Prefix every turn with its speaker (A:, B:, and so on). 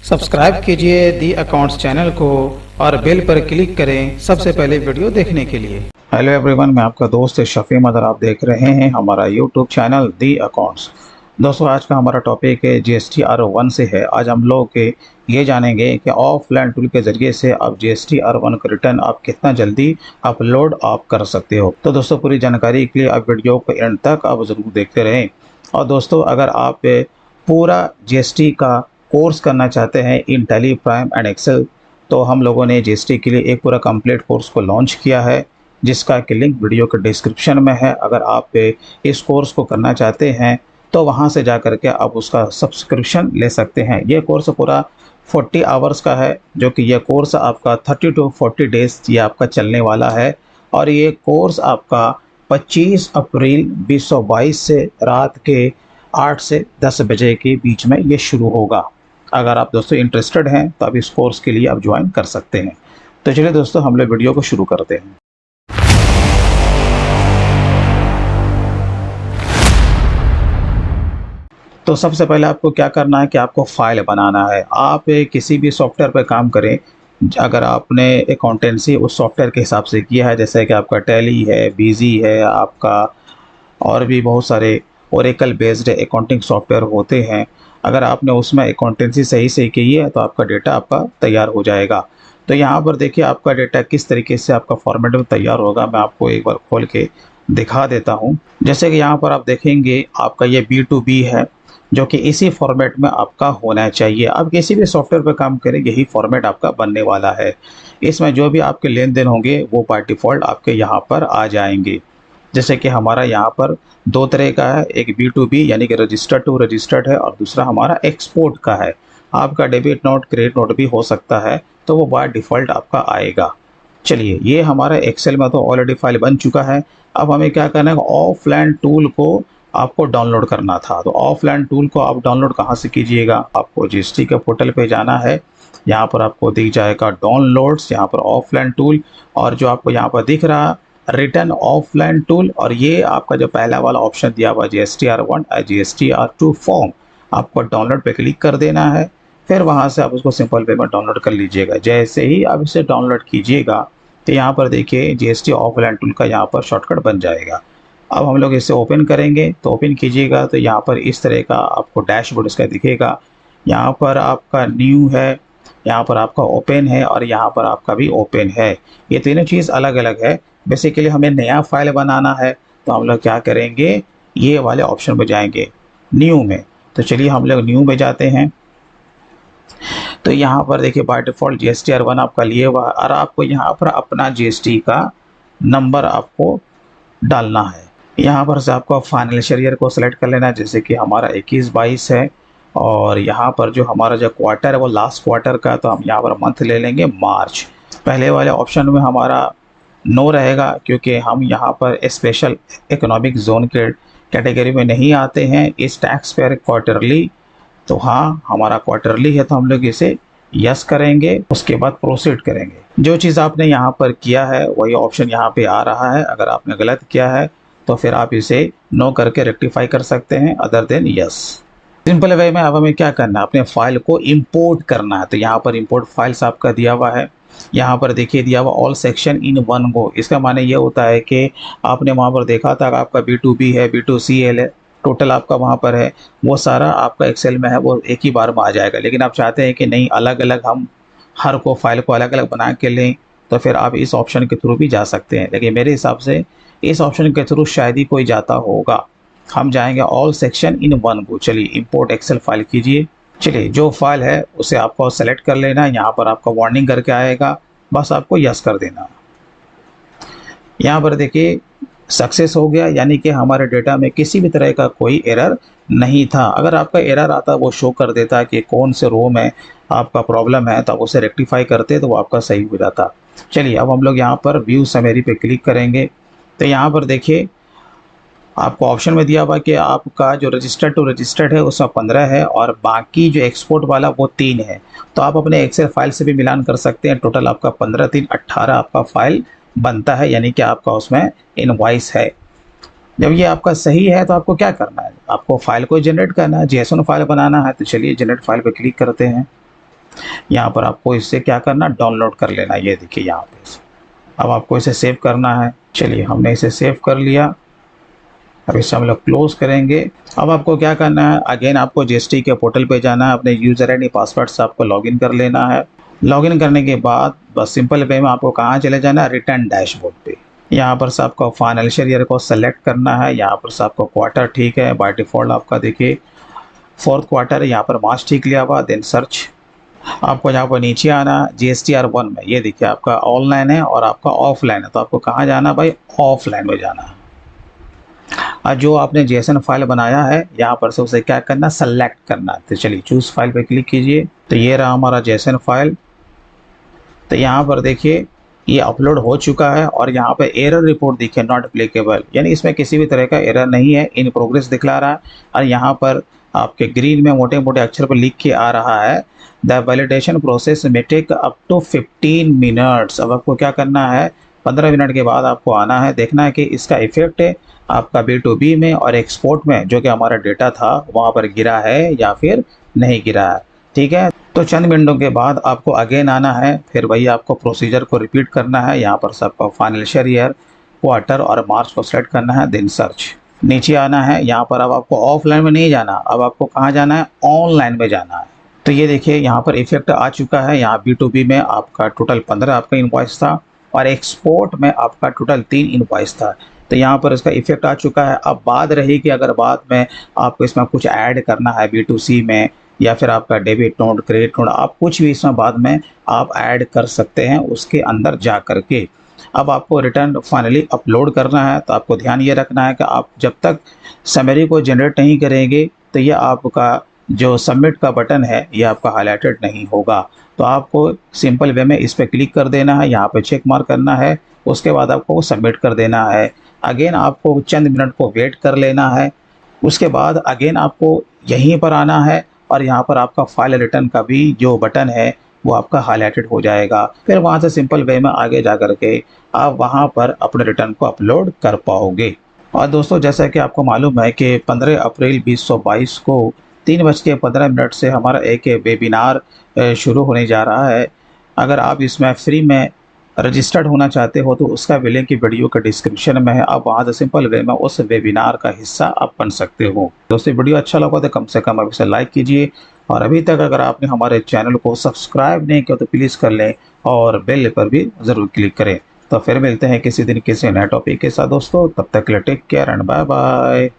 A: Subscribe कीजिए the accounts channel को और बेल पर क्लिक करें सबसे पहले वीडियो देखने के लिए।
B: हेलो एवरीवन, मैं आपका दोस्त शफी मदर। आप देख रहे हैं हमारा यूट्यूब चैनल दी अकाउंट्स। दोस्तों, आज का हमारा टॉपिक है जीएसटी R1 से है। आज हम लोग ये जानेंगे कि ऑफलाइन टूल के ज़रिए से आप जीएसटी R1 का रिटर्न आप कितना जल्दी अपलोड आप कर सकते हो। तो दोस्तों, पूरी जानकारी के लिए आप वीडियो को एंड तक आप ज़रूर देखते रहें। और दोस्तों, अगर आप पूरा जीएसटी का कोर्स करना चाहते हैं इन टैली, प्राइम एंड एक्सेल, तो हम लोगों ने जीएसटी के लिए एक पूरा कंप्लीट कोर्स को लॉन्च किया है, जिसका कि लिंक वीडियो के डिस्क्रिप्शन में है। अगर आप इस कोर्स को करना चाहते हैं तो वहां से जा कर के आप उसका सब्सक्रिप्शन ले सकते हैं। ये कोर्स पूरा 40 आवर्स का है, जो कि ये कोर्स आपका 30 to 40 डेज ये आपका चलने वाला है। और ये कोर्स आपका 25 अप्रैल 2022 से रात के 8 से 10 बजे के बीच में ये शुरू होगा। अगर आप दोस्तों इंटरेस्टेड हैं तो आप इस कोर्स के लिए आप ज्वाइन कर सकते हैं। तो चलिए दोस्तों, हम लोग वीडियो को शुरू करते हैं। तो सबसे पहले आपको क्या करना है कि आपको फाइल बनाना है। आप किसी भी सॉफ्टवेयर पर काम करें, अगर आपने अकाउंटेंसी उस सॉफ्टवेयर के हिसाब से किया है, जैसे कि आपका टैली है, बीजी है आपका, और भी बहुत सारे ओरेकल बेस्ड अकाउंटिंग सॉफ्टवेयर होते हैं, अगर आपने उसमें अकाउंटेंसी सही से की है तो आपका डेटा आपका तैयार हो जाएगा। तो यहाँ पर देखिए आपका डेटा किस तरीके से आपका फॉर्मेट में तैयार होगा, मैं आपको एक बार खोल के दिखा देता हूँ। जैसे कि यहाँ पर आप देखेंगे आपका ये B2B है, जो कि इसी फॉर्मेट में आपका होना चाहिए। आप किसी भी सॉफ्टवेयर पर काम करें, यही फॉर्मेट आपका बनने वाला है। इसमें जो भी आपके लेन देन होंगे वो बाय डिफ़ॉल्ट आपके यहाँ पर आ जाएंगे। जैसे कि हमारा यहाँ पर दो तरह का है, एक B2B यानी कि रजिस्टर्ड टू रजिस्टर्ड है, और दूसरा हमारा एक्सपोर्ट का है। आपका डेबिट नोट, क्रेडिट नोट भी हो सकता है, तो वो बाय डिफ़ॉल्ट आपका आएगा। चलिए, ये हमारा एक्सेल में तो ऑलरेडी फाइल बन चुका है। अब हमें क्या करना है, ऑफलाइन टूल को आपको डाउनलोड करना था। तो ऑफलाइन टूल को आप डाउनलोड कहाँ से कीजिएगा, आपको जीएसटी के पोर्टल पे जाना है। यहाँ पर आपको दिख जाएगा डाउनलोड्स, यहाँ पर ऑफलाइन टूल, और जो आपको यहाँ पर दिख रहा रिटर्न ऑफलाइन टूल, और ये आपका जो पहला वाला ऑप्शन दिया हुआ जीएसटी R1 और जीएसटी R2 फॉर्म, आपको डाउनलोड पे क्लिक कर देना है। फिर वहाँ से आप उसको सिंपल वे में डाउनलोड कर लीजिएगा। जैसे ही आप इसे डाउनलोड कीजिएगा तो यहाँ पर देखिए जीएसटी ऑफलाइन टूल का यहाँ पर शॉर्टकट बन जाएगा। अब हम लोग इसे ओपन करेंगे, तो ओपन कीजिएगा तो यहाँ पर इस तरह का आपको डैशबोर्ड इसका दिखेगा। यहाँ पर आपका न्यू है, यहाँ पर आपका ओपन है, और यहाँ पर आपका भी ओपन है। ये तीनों चीज़ अलग अलग है। बेसिकली हमें नया फाइल बनाना है, तो हम लोग क्या करेंगे, ये वाले ऑप्शन में जाएंगे न्यू में। तो चलिए हम लोग न्यू में जाते हैं। तो यहाँ पर देखिए बाय डिफ़ॉल्ट जीएसटी R1 आपका लिए हुआ है, और आपको यहाँ पर अपना जीएसटी का नंबर आपको डालना है। यहाँ पर से आपको फाइनेंशियल ईयर को सिलेक्ट कर लेना है, जैसे कि हमारा 21-22 है, और यहाँ पर जो हमारा जो क्वार्टर है वो लास्ट क्वार्टर का, तो हम यहाँ पर मंथ ले लेंगे मार्च। पहले वाले ऑप्शन में हमारा नो रहेगा, क्योंकि हम यहाँ पर स्पेशल इकोनॉमिक जोन के कैटेगरी में नहीं आते हैं। इस टैक्स पेयर क्वार्टरली, तो हाँ हमारा क्वार्टरली है, तो हम लोग इसे यस करेंगे। उसके बाद प्रोसीड करेंगे। जो चीज़ आपने यहाँ पर किया है वही ऑप्शन यहाँ पे आ रहा है। अगर आपने गलत किया है तो फिर आप इसे नो करके रेक्टिफाई कर सकते हैं, other than yes. Simple way में अब हमें क्या करना है, अपने फाइल को इंपोर्ट करना है। तो यहाँ पर इंपोर्ट फाइल्स आपका दिया हुआ है। यहाँ पर देखिए दिया हुआ all section in one go. इसका माने ये होता है कि आपने वहाँ पर देखा था कि आपका B2B है, B2C है, टोटल आपका वहाँ पर है, वो सारा आपका एक्सेल में है, वो एक ही बार में आ जाएगा। लेकिन आप चाहते हैं कि नहीं, अलग अलग हम हर को फाइल को अलग अलग बना के लें, तो फिर आप इस ऑप्शन के थ्रू भी जा सकते हैं। लेकिन मेरे हिसाब से इस ऑप्शन के थ्रू शायद ही कोई जाता होगा। हम जाएंगे all section in one go. चलिए इंपोर्ट एक्सेल फाइल कीजिए। चलिए, जो फाइल है उसे आपको सेलेक्ट कर लेना है। यहाँ पर आपका वार्निंग करके आएगा, बस आपको यस कर देना। यहाँ पर देखिए सक्सेस हो गया, यानी कि हमारे डेटा में किसी भी तरह का कोई एरर नहीं था। अगर आपका एरर आता वो शो कर देता कि कौन से रो में आपका प्रॉब्लम है, तो आप उसे रेक्टिफाई करते तो वो आपका सही हो जाता। चलिए, अब हम लोग यहाँ पर व्यू समरी पे क्लिक करेंगे। तो यहाँ पर देखिए आपको ऑप्शन में दिया हुआ कि आपका जो रजिस्टर्ड टू रजिस्टर्ड है उसमें 15 है, और बाकी जो एक्सपोर्ट वाला वो 3 है। तो आप अपने एक्सेल फाइल से भी मिलान कर सकते हैं। टोटल आपका 15, 3, 18 आपका फाइल बनता है, यानी कि आपका उसमें इनवॉइस है। जब ये आपका सही है तो आपको क्या करना है, आपको फाइल को जनरेट करना है, JSON फाइल बनाना है। तो चलिए जनरेट फाइल पर क्लिक करते हैं। यहाँ पर आपको इसे क्या करना, डाउनलोड कर लेना। ये देखिए यहाँ पे अब आपको इसे सेव करना है। चलिए हमने इसे सेव कर लिया। अब इसे हम लोग क्लोज करेंगे। अब आपको क्या करना है, अगेन आपको जीएसटी के पोर्टल पे जाना है, अपने यूजर आईडी पासवर्ड से आपको लॉगिन कर लेना है। लॉगिन करने के बाद बस सिंपल वे में आपको कहाँ चले जाना है, रिटर्न डैशबोर्ड पे। यहाँ पर से आपको फाइनेंशियल ईयर को सेलेक्ट करना है। यहाँ पर से आपको क्वार्टर ठीक है, बाय डिफॉल्ट आपका देखिए 4th क्वार्टर है, यहाँ पर मार्च ठीक लिया हुआ। देन सर्च, आपको यहाँ पर नीचे आना GSTR 1 में। ये देखिए आपका ऑनलाइन है और आपका ऑफलाइन है, तो आपको कहाँ जाना भाई, ऑफलाइन में जाना है। और जो आपने JSON फाइल बनाया है यहाँ पर से उसे क्या करना, सेलेक्ट करना है। तो चलिए चूज फाइल पे क्लिक कीजिए। तो ये रहा हमारा JSON फाइल। तो यहाँ पर देखिए ये अपलोड हो चुका है और यहाँ पे एरर रिपोर्ट देखिए, नॉट एप्लीकेबल, यानी इसमें किसी भी तरह का एरर नहीं है, इन प्रोग्रेस दिखला रहा है। और यहाँ पर आपके ग्रीन में मोटे मोटे अक्षर पर लिख के आ रहा है, द वैलिडेशन प्रोसेस में टेक अप टू 15 मिनट्स। अब आपको क्या करना है, 15 मिनट के बाद आपको आना है, देखना है कि इसका इफेक्ट है आपका B2B में और एक्सपोर्ट में जो कि हमारा डेटा था वहाँ पर गिरा है या फिर नहीं गिरा है। ठीक है, तो चंद मिनटों के बाद आपको अगेन आना है, फिर वही आपको प्रोसीजर को रिपीट करना है। यहाँ पर सबको फाइनेंशियल ईयर, क्वार्टर और मार्च को सेलेक्ट करना है। देन सर्च, नीचे आना है। यहाँ पर अब आपको ऑफलाइन में नहीं जाना, अब आपको कहाँ जाना है, ऑनलाइन में जाना है। तो ये देखिए यहाँ पर इफेक्ट आ चुका है। यहाँ B2B में आपका टोटल 15 आपका इनवॉइस था और एक्सपोर्ट में आपका टोटल 3 इनवॉइस था। तो यहाँ पर इसका इफेक्ट आ चुका है। अब बात रही कि अगर बाद में आपको इसमें कुछ ऐड करना है B2C में, या फिर आपका डेबिट नोट, क्रेडिट नोट, आप कुछ भी इसमें बाद में आप ऐड कर सकते हैं उसके अंदर जा करके। अब आपको रिटर्न फाइनली अपलोड करना है। तो आपको ध्यान ये रखना है कि आप जब तक समरी को जनरेट नहीं करेंगे तो ये आपका जो सबमिट का बटन है ये आपका हाईलाइटेड नहीं होगा। तो आपको सिंपल वे में इस पर क्लिक कर देना है, यहाँ पे चेक मार्क करना है, उसके बाद आपको सबमिट कर देना है। अगेन आपको चंद मिनट को वेट कर लेना है। उसके बाद अगेन आपको यहीं पर आना है और यहाँ पर आपका फाइल रिटर्न का भी जो बटन है वो आपका हाईलाइटेड हो जाएगा। फिर वहाँ से सिंपल वे में आगे जा करके आप वहाँ पर अपने रिटर्न को अपलोड कर पाओगे। और दोस्तों जैसा कि आपको मालूम है कि 15 अप्रैल 2022 को 3:15 से हमारा एक वेबिनार शुरू होने जा रहा है। अगर आप इसमें फ्री में रजिस्टर्ड होना चाहते हो तो उसका भी लिंक वीडियो के डिस्क्रिप्शन में है, आप वहाँ से सिंपल वे में उस वेबिनार का हिस्सा आप बन सकते हो। दोस्तों वीडियो अच्छा लगा तो कम से कम अभी से लाइक कीजिए और अभी तक अगर आपने हमारे चैनल को सब्सक्राइब नहीं किया तो प्लीज़ कर लें और बेल पर भी ज़रूर क्लिक करें। तो फिर मिलते हैं किसी दिन किसी नए टॉपिक के साथ दोस्तों, तब तक के लिए take care and bye bye.